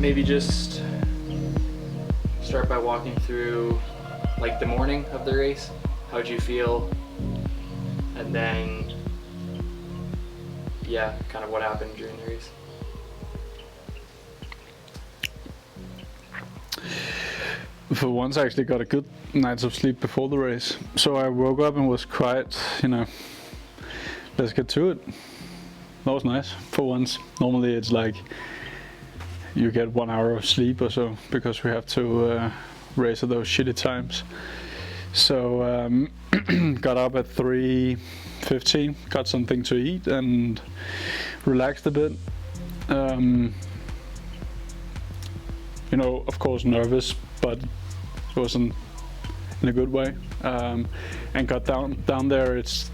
maybe just start by walking through like the morning of the race. How'd you feel? And then, yeah, kind of what happened during the race. For once, I actually got a good night of sleep before the race. So I woke up and was quite, let's get to it. That was nice for once. Normally it's like you get 1 hour of sleep or so because we have to race at those shitty times. So got up at 3:15, got something to eat and relaxed a bit. Of course nervous, but it wasn't in a good way. And got down there. It's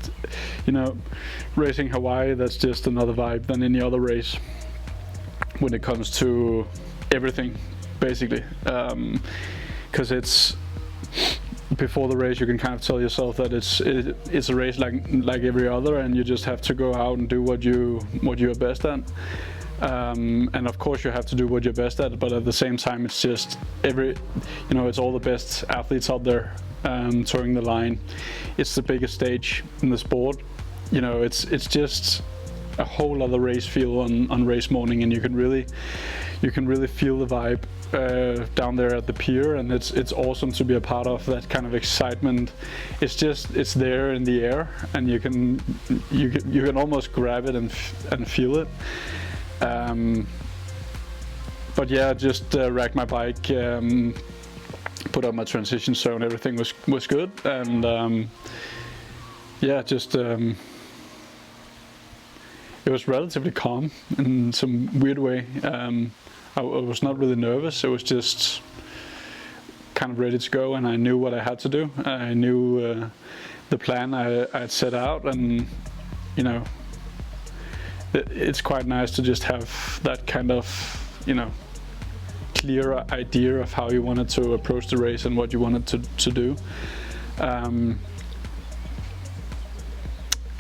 racing Hawaii, that's just another vibe than any other race when it comes to everything, basically. Because it's before the race, you can kind of tell yourself that it's a race like every other, and you just have to go out and do what you're best at. And of course you have to do what you're best at, but at the same time it's just it's all the best athletes out there touring the line. It's the biggest stage in the sport. It's just a whole other race feel on race morning, and you can really feel the vibe down there at the pier, and it's awesome to be a part of that kind of excitement. It's there in the air, and you can almost grab it and feel it. But yeah, just racked my bike, put on my transition zone, everything was good, and it was relatively calm in some weird way. I was not really nervous, it was just kind of ready to go, and I knew what I had to do. I knew the plan I had set out, and it's quite nice to just have that kind of clear idea of how you wanted to approach the race and what you wanted to do.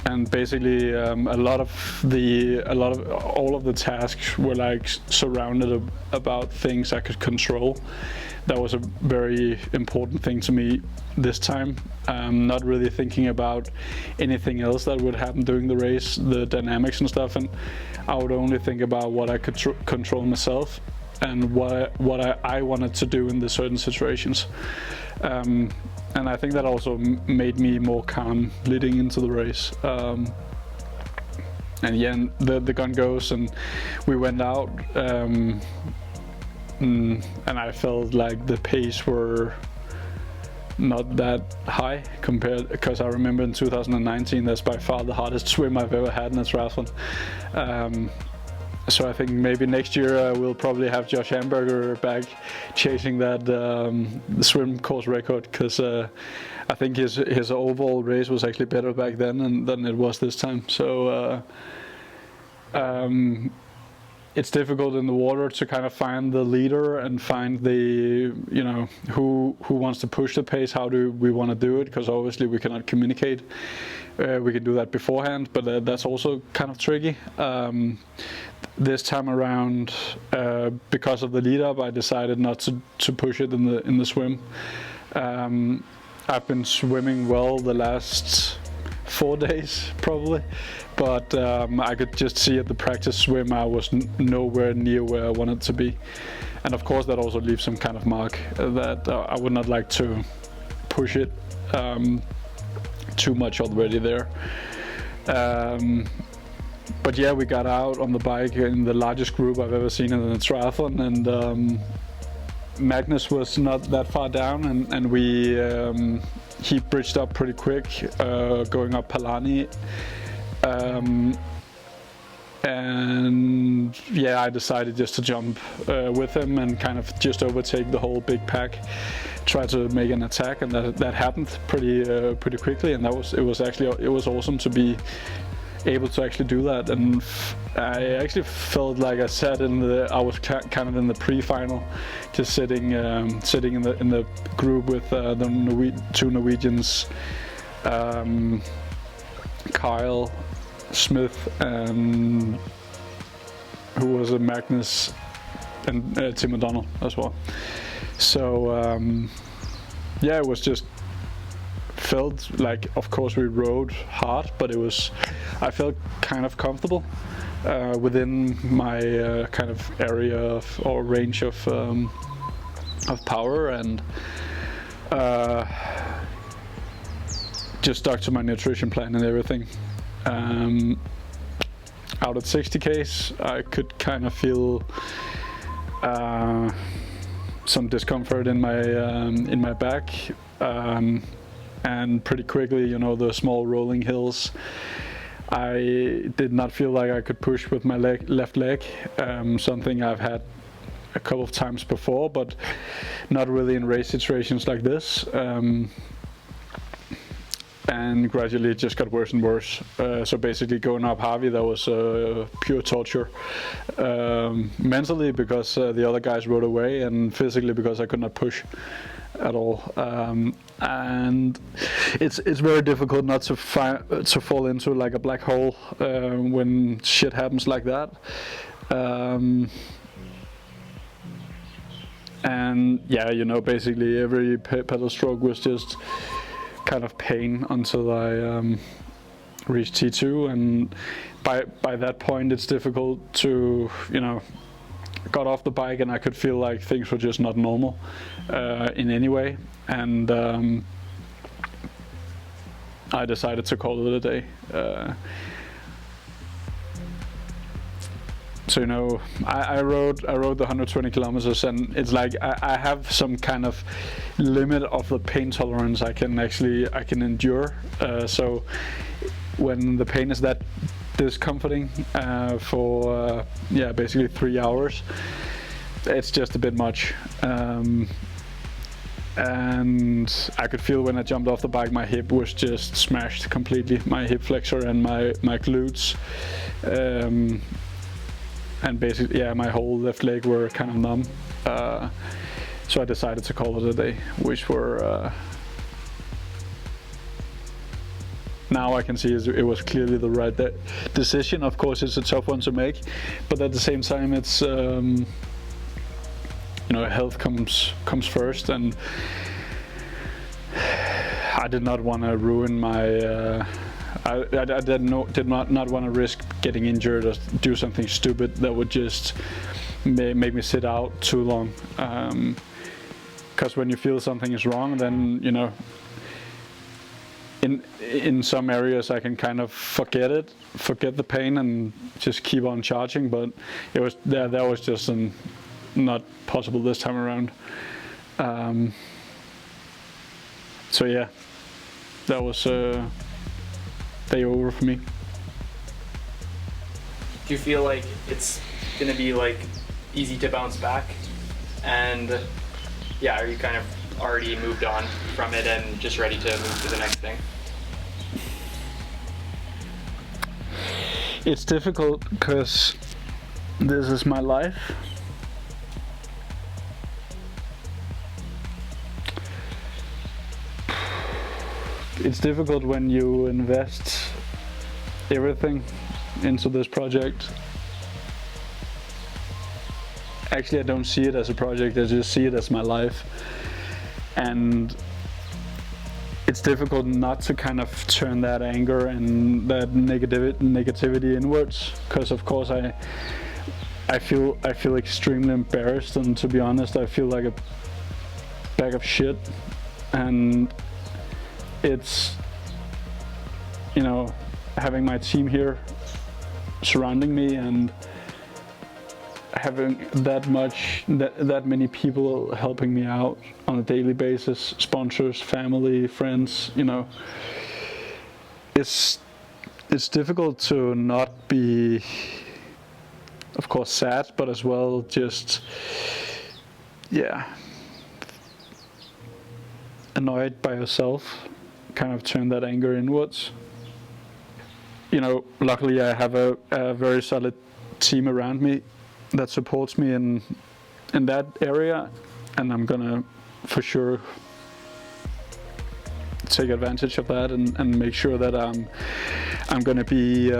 And basically all of the tasks were like surrounded about things I could control. That was a very important thing to me this time. Not really thinking about anything else that would happen during the race, the dynamics and stuff, and I would only think about what I could control myself and what I wanted to do in the certain situations. And I think that also made me more calm leading into the race. And yeah, the gun goes, and we went out, and I felt like the pace were not that high compared, because I remember in 2019 that's by far the hardest swim I've ever had in a triathlon. So I think maybe next year we'll probably have Josh Hamburger back chasing that swim course record, because I think his overall race was actually better back then than it was this time. So it's difficult in the water to kind of find the leader and find the who wants to push the pace. How do we want to do it? Because obviously we cannot communicate. We can do that beforehand, but that's also kind of tricky. This time around, because of the lead up, I decided not to push it in the swim. I've been swimming well the last 4 days probably, but I could just see at the practice swim I was nowhere near where I wanted to be, and of course that also leaves some kind of mark that I would not like to push it too much already there. But yeah, we got out on the bike in the largest group I've ever seen in a triathlon, and Magnus was not that far down, and he bridged up pretty quick, going up Palani. And yeah, I decided just to jump with him and kind of just overtake the whole big pack, try to make an attack, and that happened pretty quickly, and it was awesome to be able to actually do that. And I actually felt like I was kind of in the pre-final, just sitting in the group with the two Norwegians, Kyle Smith, and who was a Magnus and Tim O'Donnell as well. So yeah, it was just felt like, of course we rode hard, but I felt kind of comfortable within my kind of area or range of power, and just stuck to my nutrition plan and everything. Out at 60Ks, I could kind of feel some discomfort in my back, and pretty quickly, you know, the small rolling hills, I did not feel like I could push with my left leg, something I've had a couple of times before, but not really in race situations like this. And gradually it just got worse and worse. So basically going up Harvey, that was pure torture. Mentally, because the other guys rode away, and physically because I could not push at all. And it's very difficult not to fall into like a black hole when shit happens like that. And yeah, you know, basically every pedal stroke was just kind of pain until I reached T2, and by that point it's difficult to, you know, got off the bike and I could feel like things were just not normal in any way, and I decided to call it a day. So, you know, I rode the 120 kilometers, and it's like I have some kind of limit of the pain tolerance I can endure. So when the pain is that discomforting for yeah, basically 3 hours, it's just a bit much. And I could feel when I jumped off the bike, my hip was just smashed completely, my hip flexor and my glutes. And basically, yeah, my whole left leg were kind of numb. So I decided to call it a day, which were, now I can see it was clearly the right decision. Of course, it's a tough one to make, but at the same time, it's, you know, health comes first, and I did not want to ruin my, I did not want to risk getting injured or do something stupid that would just make me sit out too long. Because when you feel something is wrong, then, you know, in some areas I can kind of forget the pain and just keep on charging. But it was that was just not possible this time around. So yeah, that was day over for me. Do you feel like it's gonna be like easy to bounce back? And yeah, are you kind of already moved on from it and just ready to move to the next thing? It's difficult because this is my life. It's difficult when you invest everything into this project. Actually, I don't see it as a project, I just see it as my life. And it's difficult not to kind of turn that anger and that negativity inwards, because of course I feel extremely embarrassed, and to be honest, I feel like a bag of shit. And it's, you know, having my team here surrounding me and having that many people helping me out on a daily basis, sponsors, family, friends, you know, it's difficult to not be, of course, sad, but as well just, yeah, annoyed by yourself, kind of turn that anger inwards. You know, luckily I have a very solid team around me that supports me in that area, and I'm gonna for sure take advantage of that and make sure that I'm gonna be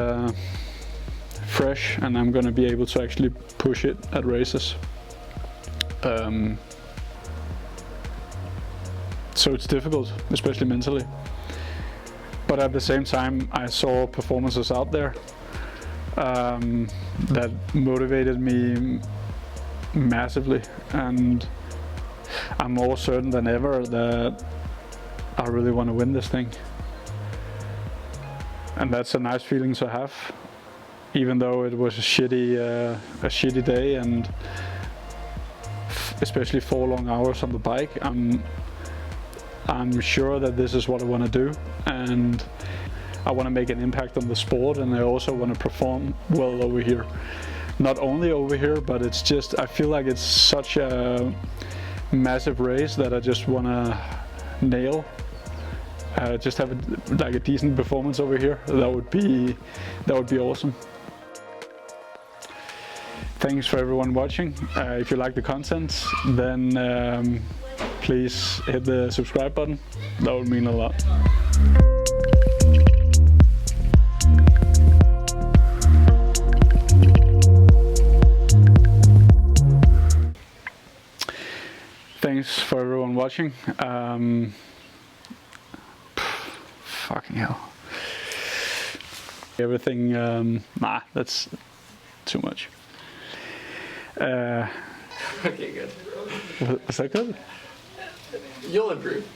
fresh, and I'm gonna be able to actually push it at races. So it's difficult, especially mentally. But at the same time, I saw performances out there that motivated me massively, and I'm more certain than ever that I really want to win this thing. And that's a nice feeling to have, even though it was a shitty day, and especially 4 long hours on the bike. I'm sure that this is what I want to do, and I want to make an impact on the sport, and I also want to perform well over here. Not only over here, but it's just, I feel like it's such a massive race that I just want to nail. Just have a decent performance over here. That would be awesome. Thanks for everyone watching. If you like the content, then please hit the subscribe button. That would mean a lot. Thanks for everyone watching. Fucking hell. Everything, nah, that's too much. Okay, good. Was that good? You'll improve.